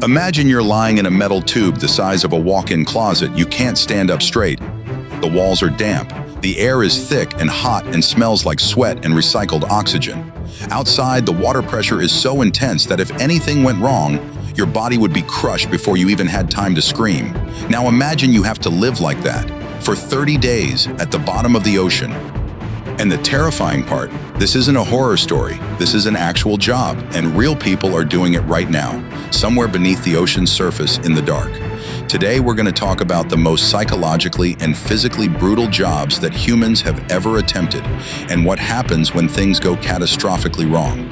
Imagine you're lying in a metal tube the size of a walk-in closet. You can't stand up straight. The walls are damp. The air is thick and hot and smells like sweat and recycled oxygen. Outside, the water pressure is so intense that if anything went wrong, your body would be crushed before you even had time to scream. Now imagine you have to live like that for 30 days at the bottom of the ocean. And the terrifying part, this isn't a horror story. This is an actual job, and real people are doing it right now, somewhere beneath the ocean's surface in the dark. Today, we're going to talk about the most psychologically and physically brutal jobs that humans have ever attempted, and what happens when things go catastrophically wrong.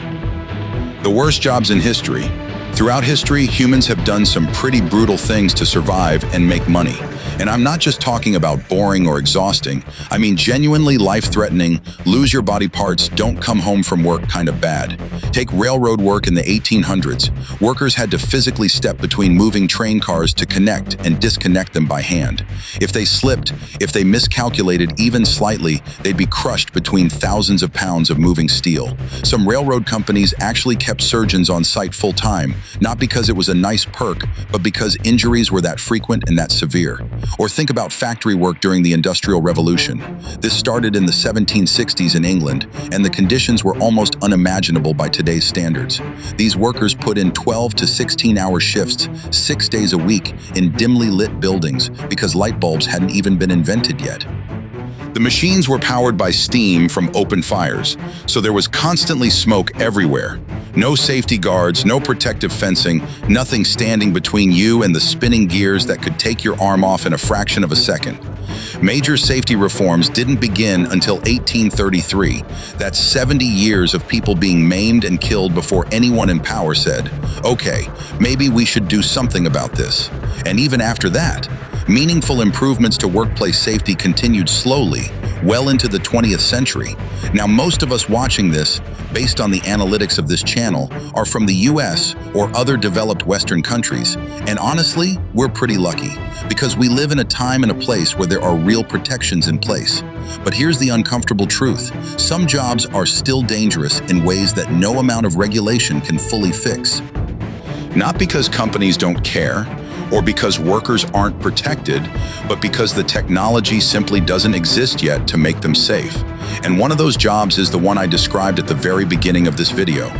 The worst jobs in history. Throughout history, humans have done some pretty brutal things to survive and make money. And I'm not just talking about boring or exhausting. I mean genuinely life-threatening, lose your body parts, don't come home from work kind of bad. Take railroad work in the 1800s. Workers had to physically step between moving train cars to connect and disconnect them by hand. If they slipped, if they miscalculated even slightly, they'd be crushed between thousands of pounds of moving steel. Some railroad companies actually kept surgeons on site full-time, not because it was a nice perk, but because injuries were that frequent and that severe. Or think about factory work during the Industrial Revolution. This started in the 1760s in England, and the conditions were almost unimaginable by today's standards. These workers put in 12 to 16-hour shifts, 6 days a week, in dimly lit buildings because light bulbs hadn't even been invented yet. The machines were powered by steam from open fires, so there was constantly smoke everywhere. No safety guards, no protective fencing, nothing standing between you and the spinning gears that could take your arm off in a fraction of a second. Major safety reforms didn't begin until 1833. That's 70 years of people being maimed and killed before anyone in power said, "Okay, maybe we should do something about this." And even after that, meaningful improvements to workplace safety continued slowly, well into the 20th century. Now, most of us watching this, based on the analytics of this channel, are from the US or other developed Western countries. And honestly, we're pretty lucky, because we live in a time and a place where there are real protections in place. But here's the uncomfortable truth. Some jobs are still dangerous in ways that no amount of regulation can fully fix. Not because companies don't care, or because workers aren't protected, but because the technology simply doesn't exist yet to make them safe. And one of those jobs is the one I described at the very beginning of this video.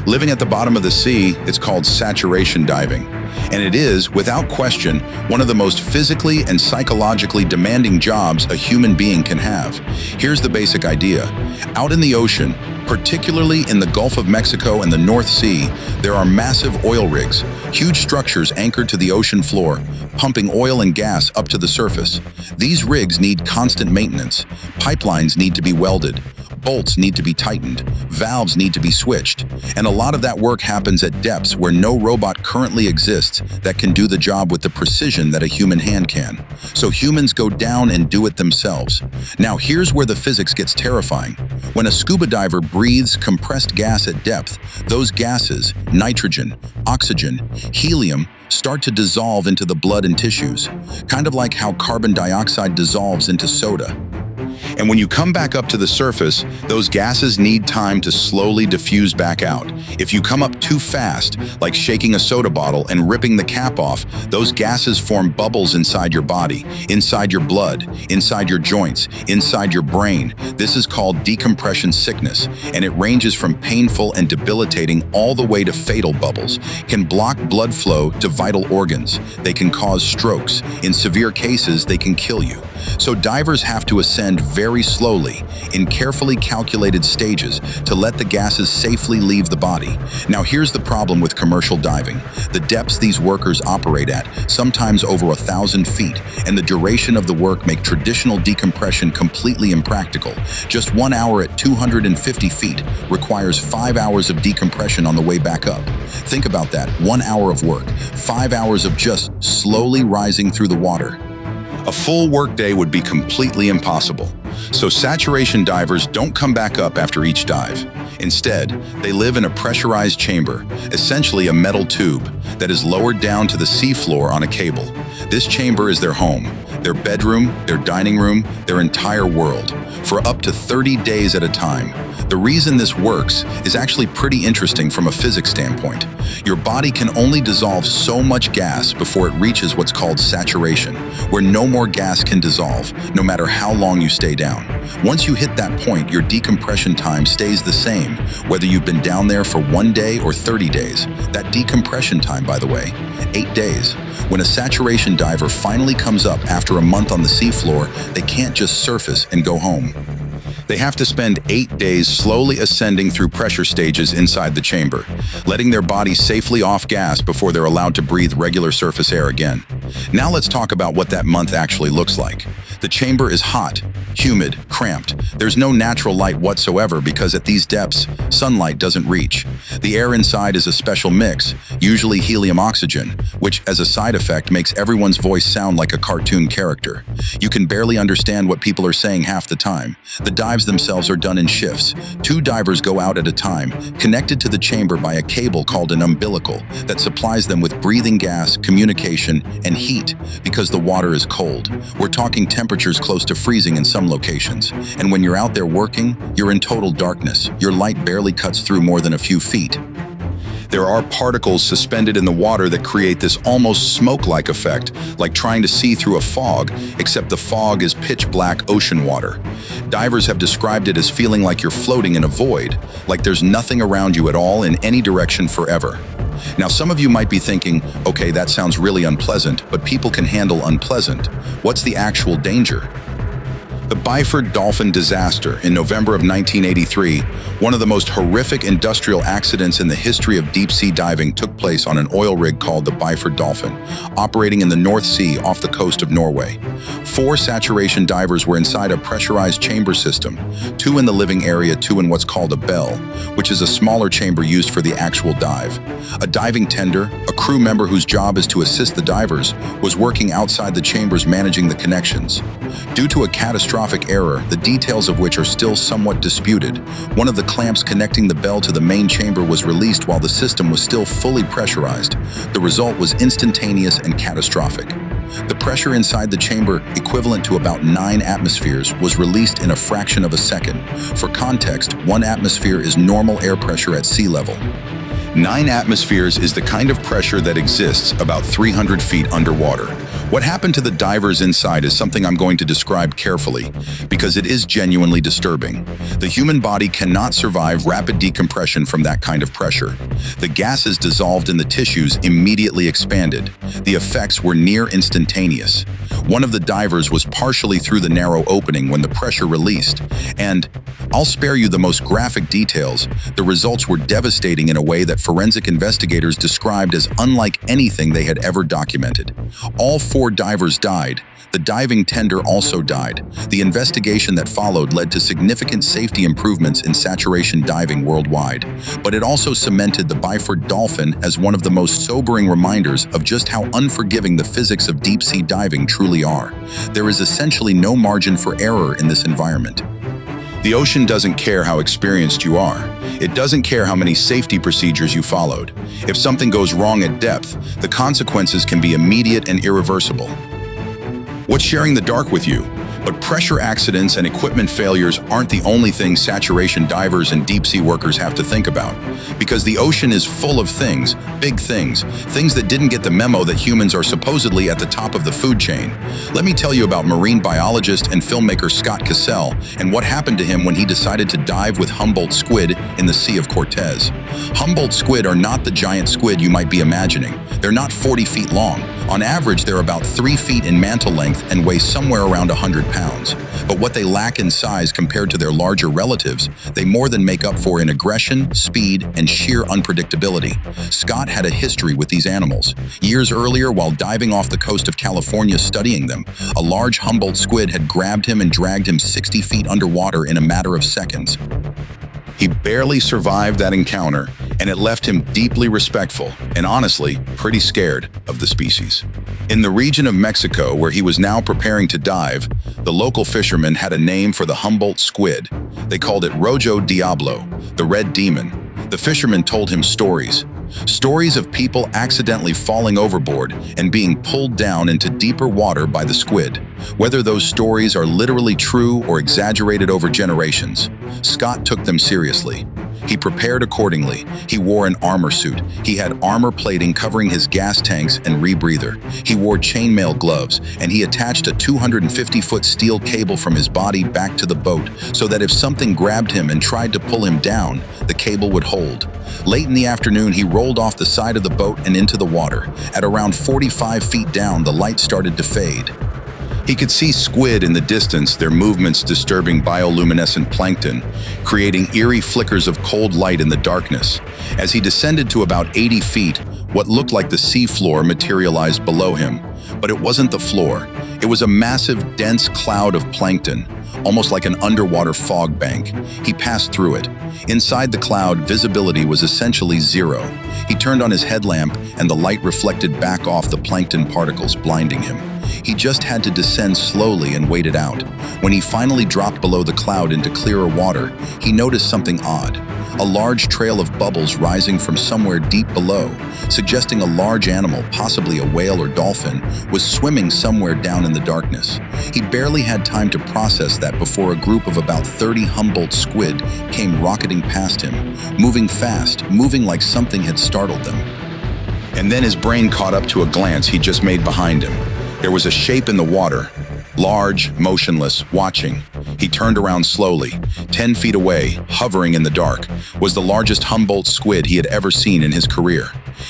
Living at the bottom of the sea, it's called saturation diving. And it is, without question, one of the most physically and psychologically demanding jobs a human being can have. Here's the basic idea. Out in the ocean, particularly in the Gulf of Mexico and the North Sea, there are massive oil rigs, huge structures anchored to the ocean floor, pumping oil and gas up to the surface. These rigs need constant maintenance. Pipelines need to be welded. Bolts need to be tightened, valves need to be switched, and a lot of that work happens at depths where no robot currently exists that can do the job with the precision that a human hand can. So humans go down and do it themselves. Now here's where the physics gets terrifying. When a scuba diver breathes compressed gas at depth, those gases, nitrogen, oxygen, helium, start to dissolve into the blood and tissues, kind of like how carbon dioxide dissolves into soda. And when you come back up to the surface, those gases need time to slowly diffuse back out. If you come up too fast, like shaking a soda bottle and ripping the cap off, those gases form bubbles inside your body, inside your blood, inside your joints, inside your brain. This is called decompression sickness, and it ranges from painful and debilitating all the way to fatal bubbles. Can block blood flow to vital organs. They can cause strokes. In severe cases, they can kill you. So divers have to ascend very slowly, in carefully calculated stages, to let the gases safely leave the body. Now here's the problem with commercial diving. The depths these workers operate at, sometimes over 1,000 feet, and the duration of the work make traditional decompression completely impractical. Just 1 hour at 250 feet requires 5 hours of decompression on the way back up. Think about that, 1 hour of work, 5 hours of just slowly rising through the water. A full workday would be completely impossible. So saturation divers don't come back up after each dive. Instead, they live in a pressurized chamber, essentially a metal tube, that is lowered down to the seafloor on a cable. This chamber is their home. their bedroom, their dining room, their entire world, for up to 30 days at a time. The reason this works is actually pretty interesting from a physics standpoint. Your body can only dissolve so much gas before it reaches what's called saturation, where no more gas can dissolve, no matter how long you stay down. Once you hit that point, your decompression time stays the same, whether you've been down there for 1 day or 30 days. That decompression time, by the way, 8 days. When a saturation diver finally comes up after a month on the seafloor, they can't just surface and go home. They have to spend 8 days slowly ascending through pressure stages inside the chamber, letting their bodies safely off gas before they're allowed to breathe regular surface air again. Now let's talk about what that month actually looks like. The chamber is hot, humid, cramped. There's no natural light whatsoever because at these depths, sunlight doesn't reach. The air inside is a special mix, usually helium-oxygen, which as a side effect makes everyone's voice sound like a cartoon character. You can barely understand what people are saying half the time. The dives themselves are done in shifts. 2 divers go out at a time, connected to the chamber by a cable called an umbilical that supplies them with breathing gas, communication, and heat because the water is cold. We're talking temperatures close to freezing in some locations. And when you're out there working, you're in total darkness. Your light barely cuts through more than a few feet. There are particles suspended in the water that create this almost smoke-like effect, like trying to see through a fog, except the fog is pitch-black ocean water. Divers have described it as feeling like you're floating in a void, like there's nothing around you at all in any direction forever. Now, some of you might be thinking, okay, that sounds really unpleasant, but people can handle unpleasant. What's the actual danger? The Byford dolphin disaster in November of 1983, one of the most horrific industrial accidents in the history of deep-sea diving, took place on an oil rig called the Byford Dolphin, operating in the North Sea off the coast of Norway. 4 saturation divers were inside a pressurized chamber system, 2 in the living area, 2 in what's called a bell, which is a smaller chamber used for the actual dive. A diving tender, a crew member whose job is to assist the divers, was working outside the chambers managing the connections. Due to a catastrophic error, the details of which are still somewhat disputed, one of the clamps connecting the bell to the main chamber was released while the system was still fully pressurized. The result was instantaneous and catastrophic. The pressure inside the chamber, equivalent to about 9 atmospheres, was released in a fraction of a second. For context, 1 atmosphere is normal air pressure at sea level. 9 atmospheres is the kind of pressure that exists about 300 feet underwater. What happened to the divers inside is something I'm going to describe carefully, because it is genuinely disturbing. The human body cannot survive rapid decompression from that kind of pressure. The gases dissolved in the tissues immediately expanded. The effects were near instantaneous. One of the divers was partially through the narrow opening when the pressure released, and I'll spare you the most graphic details. The results were devastating in a way that forensic investigators described as unlike anything they had ever documented. All 4 divers died. The diving tender also died. The investigation that followed led to significant safety improvements in saturation diving worldwide, but it also cemented the Byford dolphin as one of the most sobering reminders of just how unforgiving the physics of deep-sea diving truly are. There is essentially no margin for error in this environment. The ocean doesn't care how experienced you are. It doesn't care how many safety procedures you followed. If something goes wrong at depth, the consequences can be immediate and irreversible. What's sharing the dark with you? But pressure accidents and equipment failures aren't the only things saturation divers and deep-sea workers have to think about. Because the ocean is full of things, big things that didn't get the memo that humans are supposedly at the top of the food chain. Let me tell you about marine biologist and filmmaker Scott Cassell and what happened to him when he decided to dive with Humboldt squid in the Sea of Cortez. Humboldt squid are not the giant squid you might be imagining. They're not 40 feet long. On average, they're about 3 feet in mantle length and weigh somewhere around 100 pounds. But what they lack in size compared to their larger relatives, they more than make up for in aggression, speed, and sheer unpredictability. Scott had a history with these animals. Years earlier, while diving off the coast of California studying them, a large Humboldt squid had grabbed him and dragged him 60 feet underwater in a matter of seconds. He barely survived that encounter, and it left him deeply respectful and honestly pretty scared of the species. In the region of Mexico, where he was now preparing to dive, the local fishermen had a name for the Humboldt squid. They called it Rojo Diablo, the Red Demon. The fishermen told him stories, Stories of people accidentally falling overboard and being pulled down into deeper water by the squid. Whether those stories are literally true or exaggerated over generations, Scott took them seriously. He prepared accordingly. He wore an armor suit. He had armor plating covering his gas tanks and rebreather. He wore chainmail gloves, and he attached a 250-foot steel cable from his body back to the boat so that if something grabbed him and tried to pull him down, the cable would hold. Late in the afternoon, he rolled off the side of the boat and into the water. At around 45 feet down, the light started to fade. He could see squid in the distance, their movements disturbing bioluminescent plankton, creating eerie flickers of cold light in the darkness. As he descended to about 80 feet, what looked like the seafloor materialized below him. But it wasn't the floor. It was a massive, dense cloud of plankton, almost like an underwater fog bank. He passed through it. Inside the cloud, visibility was essentially zero. He turned on his headlamp, and the light reflected back off the plankton particles, blinding him. He just had to descend slowly and wait it out. When he finally dropped below the cloud into clearer water, he noticed something odd. A large trail of bubbles rising from somewhere deep below, suggesting a large animal, possibly a whale or dolphin, was swimming somewhere down in the darkness. He barely had time to process that before a group of about 30 Humboldt squid came rocketing past him, moving fast, moving like something had startled them. And then his brain caught up to a glance he just made behind him. There was a shape in the water, large, motionless, watching. He turned around slowly. 10 feet away, hovering in the dark, was the largest Humboldt squid he had ever seen in his career.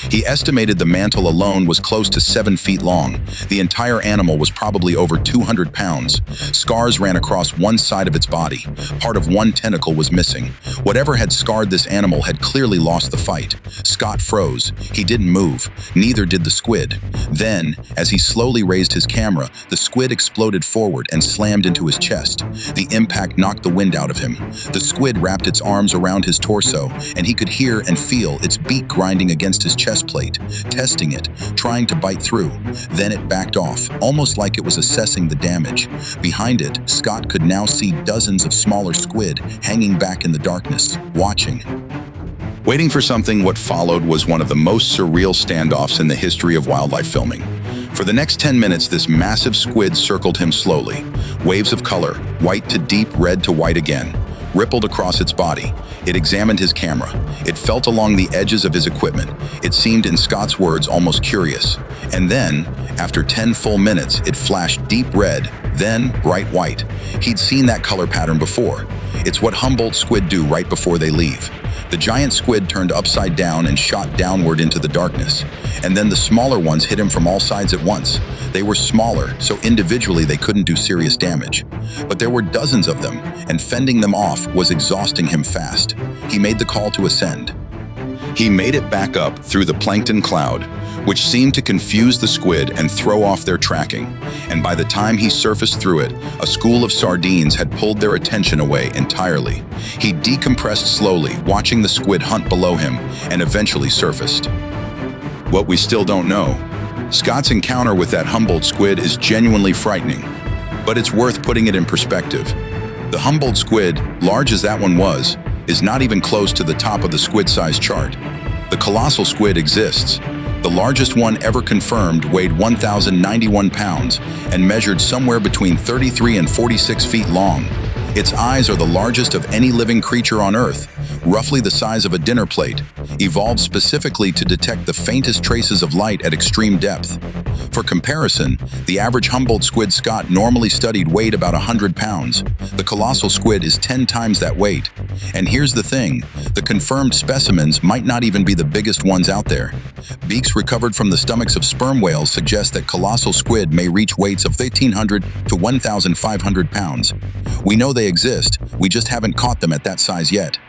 He estimated the mantle alone was close to 7 feet long. The entire animal was probably over 200 pounds. Scars ran across one side of its body. Part of one tentacle was missing. Whatever had scarred this animal had clearly lost the fight. Scott froze. He didn't move. Neither did the squid. Then, as he slowly raised his camera, the squid exploded forward and slammed into his chest. The impact knocked the wind out of him. The squid wrapped its arms around his torso, and he could hear and feel its beak grinding against his chest plate, testing it, trying to bite through. Then it backed off, almost like it was assessing the damage. Behind it, Scott could now see dozens of smaller squid hanging back in the darkness, watching. Waiting for something, what followed was one of the most surreal standoffs in the history of wildlife filming. For the next 10 minutes, this massive squid circled him slowly. Waves of color, white to deep, red to white again, rippled across its body. It examined his camera. It felt along the edges of his equipment. It seemed, in Scott's words, almost curious. And then, after 10 full minutes, it flashed deep red, then bright white. He'd seen that color pattern before. It's what Humboldt squid do right before they leave. The giant squid turned upside down and shot downward into the darkness. And then the smaller ones hit him from all sides at once. They were smaller, so individually they couldn't do serious damage. But there were dozens of them, and fending them off was exhausting him fast. He made the call to ascend. He made it back up through the plankton cloud, which seemed to confuse the squid and throw off their tracking. And by the time he surfaced through it, a school of sardines had pulled their attention away entirely. He decompressed slowly, watching the squid hunt below him, and eventually surfaced. What we still don't know. Scott's encounter with that Humboldt squid is genuinely frightening, but it's worth putting it in perspective. The Humboldt squid, large as that one was, is not even close to the top of the squid size chart. The colossal squid exists. The largest one ever confirmed weighed 1,091 pounds and measured somewhere between 33 and 46 feet long. Its eyes are the largest of any living creature on Earth, roughly the size of a dinner plate, evolved specifically to detect the faintest traces of light at extreme depth. For comparison, the average Humboldt squid Scott normally studied weighed about 100 pounds. The colossal squid is 10 times that weight. And here's the thing, the confirmed specimens might not even be the biggest ones out there. Beaks recovered from the stomachs of sperm whales suggest that colossal squid may reach weights of 1,500 to 1,500 pounds. We know they exist, we just haven't caught them at that size yet.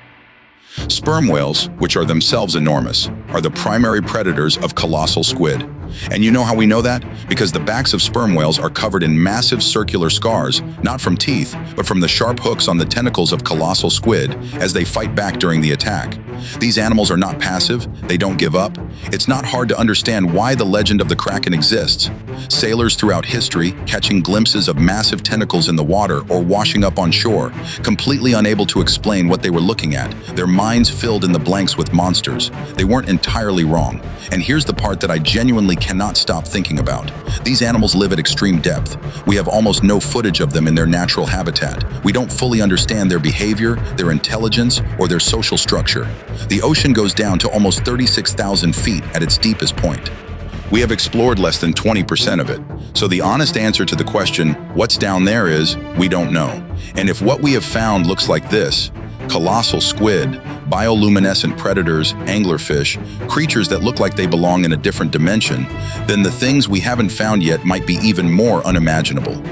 Sperm whales, which are themselves enormous, are the primary predators of colossal squid. And you know how we know that? Because the backs of sperm whales are covered in massive circular scars, not from teeth, but from the sharp hooks on the tentacles of colossal squid as they fight back during the attack. These animals are not passive, they don't give up. It's not hard to understand why the legend of the Kraken exists. Sailors throughout history, catching glimpses of massive tentacles in the water or washing up on shore, completely unable to explain what they were looking at, their minds filled in the blanks with monsters. They weren't entirely wrong. And here's the part that I genuinely cannot stop thinking about. These animals live at extreme depth. We have almost no footage of them in their natural habitat. We don't fully understand their behavior, their intelligence, or their social structure. The ocean goes down to almost 36,000 feet at its deepest point. We have explored less than 20% of it. So the honest answer to the question, what's down there, is we don't know. And if what we have found looks like this, colossal squid, bioluminescent predators, anglerfish, creatures that look like they belong in a different dimension, then the things we haven't found yet might be even more unimaginable.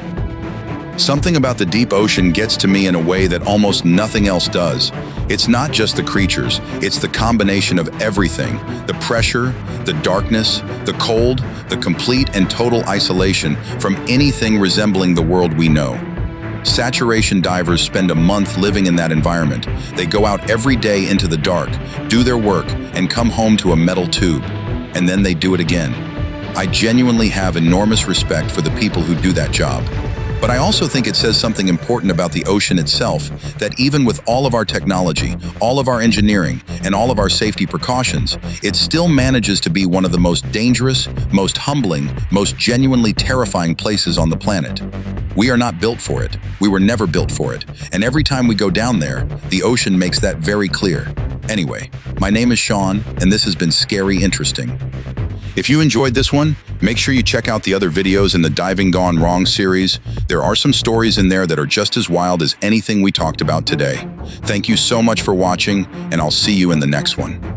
Something about the deep ocean gets to me in a way that almost nothing else does. It's not just the creatures, it's the combination of everything. The pressure, the darkness, the cold, the complete and total isolation from anything resembling the world we know. Saturation divers spend a month living in that environment. They go out every day into the dark, do their work, and come home to a metal tube. And then they do it again. I genuinely have enormous respect for the people who do that job. But I also think it says something important about the ocean itself, that even with all of our technology, all of our engineering, and all of our safety precautions, it still manages to be one of the most dangerous, most humbling, most genuinely terrifying places on the planet. We are not built for it. We were never built for it. And every time we go down there, the ocean makes that very clear. Anyway, my name is Sean, and this has been Scary Interesting. If you enjoyed this one, make sure you check out the other videos in the Diving Gone Wrong series. There are some stories in there that are just as wild as anything we talked about today. Thank you so much for watching, and I'll see you in the next one.